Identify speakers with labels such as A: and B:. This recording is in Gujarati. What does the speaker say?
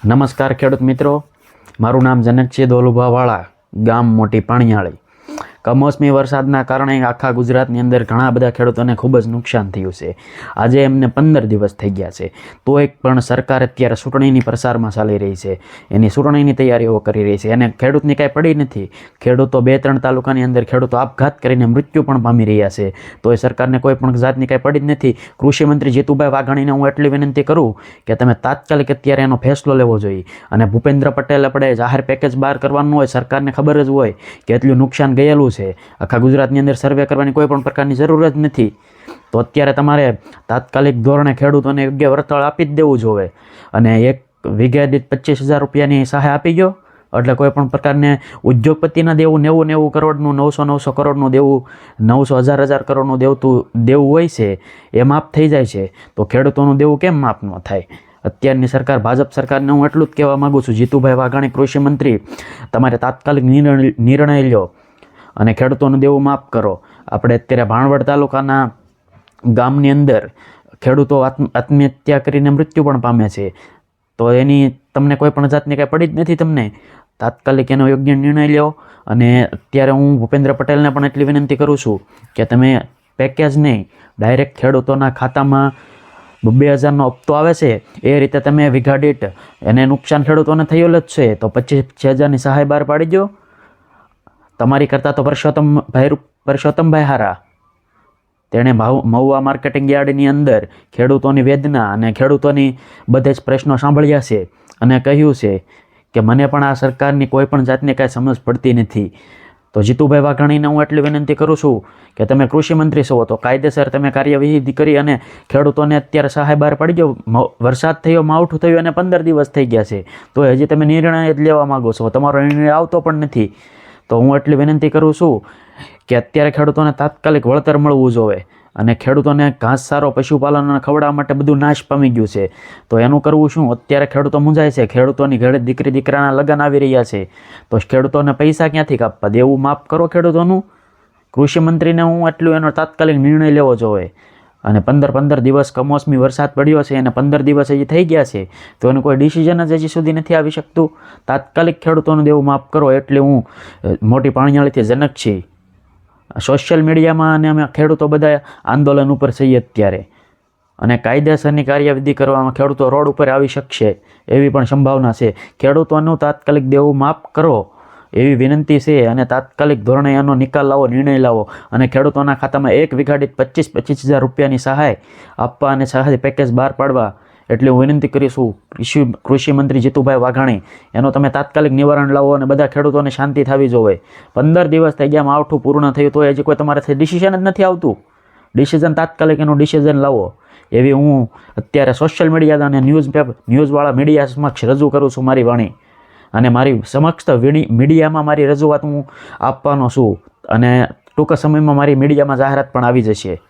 A: નમસ્કાર ખેડૂત મિત્રો, મારું નામ જનક છે દોલુભાવાળા, ગામ મોટી પાણીયાળી. કમોસમી વરસાદના કારણે આખા ગુજરાતની અંદર ઘણા બધા ખેડૂતોને ખૂબ જ નુકસાન થયું છે. આજે એમને 15 દિવસ થઈ ગયા છે. તો એક પણ સરકાર અત્યારે ચૂંટણીની પ્રસારમાં ચાલી રહી છે, એની ચૂંટણીની તૈયારીઓ કરી રહી છે, એને ખેડૂતની કાંઈ પડી નથી. ખેડૂતો 2-3 તાલુકાની અંદર ખેડૂતો આપઘાત કરીને મૃત્યુ પણ પામી રહ્યા છે. તો એ સરકારને કોઈ પણ જાતની કાંઈ પડી જ નથી. કૃષિમંત્રી જીતુભાઈ વાઘાણીને હું એટલી વિનંતી કરું કે તમે તાત્કાલિક અત્યારે એનો ફેસલો લેવો જોઈએ. અને ભૂપેન્દ્ર પટેલ આપણે જાહેર પેકેજ બહાર કરવાનું હોય, સરકારને ખબર જ હોય કે એટલું નુકસાન ગયેલું છે. આખા ગુજરાતની અંદર સર્વે કરવાની કોઈ પણ પ્રકારની જરૂર જ નથી. તો અત્યારે તમારે તાત્કાલિક ધોરણે ખેડૂતોને યોગ્ય વળતર આપી જ દેવું જોઈએ. અને એક વીઘે દીઠ 25,000 રૂપિયાની સહાય આપી ગયો એટલે કોઈ પણ પ્રકારને ઉદ્યોગપતિના દેવું 90 કરોડનું, 900 કરોડનું દેવું, 900,000 કરોડનું દેવું હોય છે, એ માફ થઈ જાય છે. તો ખેડૂતોનું દેવું કેમ માફ ન થાય? અત્યારની સરકાર, ભાજપ સરકારને હું એટલું જ કહેવા માગું છું, જીતુભાઈ વાઘાણી કૃષિ મંત્રી, તમારે તાત્કાલિક નિર્ણય લ્યો અને ખેડૂતોનું દેવું માફ કરો. આપણે અત્યારે ભાણવડ તાલુકાના ગામની અંદર ખેડૂતો આત્મહત્યા કરીને મૃત્યુ પણ પામે છે. તો એની તમને કોઈ પણ જાતની કાંઈ પડી જ નથી. તમને તાત્કાલિક એનો યોગ્ય નિર્ણય લ્યો. અને અત્યારે હું ભૂપેન્દ્ર પટેલને પણ એટલી વિનંતી કરું છું કે તમે પેકેજ નહીં, ડાયરેક્ટ ખેડૂતોના ખાતામાં 2,000નો હપ્તો આવે છે એ રીતે તમે વીઘા દીઠ, એને નુકસાન ખેડૂતોને થયેલ જ છે, તો 25,000ની સહાય બહાર પાડી દો. તમારી કરતાં તો પરસોત્તમભાઈ હારા, તેણે મહુવા માર્કેટિંગ યાર્ડની અંદર ખેડૂતોની વેદના અને ખેડૂતોની બધે જ પ્રશ્નો સાંભળ્યા છે અને કહ્યું છે કે મને પણ આ સરકારની કોઈ પણ જાતની કાંઈ સમજ પડતી નથી. તો જીતુભાઈ વાઘાણીને હું એટલી વિનંતી કરું છું કે તમે કૃષિ મંત્રી છો તો કાયદેસર તમે કાર્યવાહી કરી અને ખેડૂતોને અત્યારે સહાય બહાર પાડી દો. વરસાદ થયો, માવઠું થયું અને 15 દિવસ થઈ ગયા છે, તો હજી તમે નિર્ણય જ લેવા માગો છો. તમારો નિર્ણય આવતો પણ નથી. તો હું એટલી વિનંતી કરું છું કે અત્યારે ખેડૂતોને તાત્કાલિક વળતર મળવું જોઈએ. અને ખેડૂતોને ઘાસચારો પશુપાલન ખવડાવવા માટે બધું નાશ પામી ગયું છે. તો એનું કરવું શું? અત્યારે ખેડૂતો મૂંઝાય છે. ખેડૂતોની ઘરે દીકરી દીકરાના લગ્ન આવી રહ્યા છે, તો ખેડૂતોને પૈસા ક્યાંથી કાપવા? દેવું માફ કરો ખેડૂતોનું. કૃષિ મંત્રીને હું એટલું એનો તાત્કાલિક નિર્ણય લેવો જોઈએ. અને 15 દિવસ કમોસમી વરસાદ પડ્યો છે અને 15 દિવસ હજી થઈ ગયા છે, તો એનું કોઈ ડિસિઝન જ હજી સુધી નથી આવી શકતું. તાત્કાલિક ખેડૂતોનું દેવું માફ કરો. એટલે હું મોટી પાણીયાળીથી જનક છીએ. સોશિયલ મીડિયામાં અને અમે ખેડૂતો બધા આંદોલન ઉપર છીએ અત્યારે, અને કાયદેસરની કાર્યવિધિ કરવામાં ખેડૂતો રોડ ઉપર આવી શકશે એવી પણ સંભાવના છે. ખેડૂતોનું તાત્કાલિક દેવું માફ કરો એવી વિનંતી છે. અને તાત્કાલિક ધોરણે એનો નિકાલ લાવો, નિર્ણય લાવો. અને ખેડૂતોના ખાતામાં એક વીઘા દીઠ 25,000 રૂપિયાની સહાય આપવા અને સહાય પેકેજ બહાર પાડવા એટલે હું વિનંતી કરીશું કૃષિ મંત્રી જીતુભાઈ વાઘાણી, એનો તમે તાત્કાલિક નિવારણ લાવો અને બધા ખેડૂતોને શાંતિ થવી જોઈએ. 15 દિવસ થઈ ગયા, માવઠું પૂર્ણ થયું, તો હજી કોઈ તમારાથી ડિસિઝન જ નથી આવતું. ડિસિઝન તાત્કાલિક એનું ડિસિઝન લાવો એવી હું અત્યારે સોશિયલ મીડિયા અને ન્યૂઝવાળા મીડિયા સમક્ષ રજૂ કરું છું મારી વાણી. અને મારી સમક્ષ મીડિયામાં મારી રજૂઆત હું આપવાનો છું. અને ટૂંક સમયમાં મારી મીડિયામાં જાહેરાત પણ આવી જશે.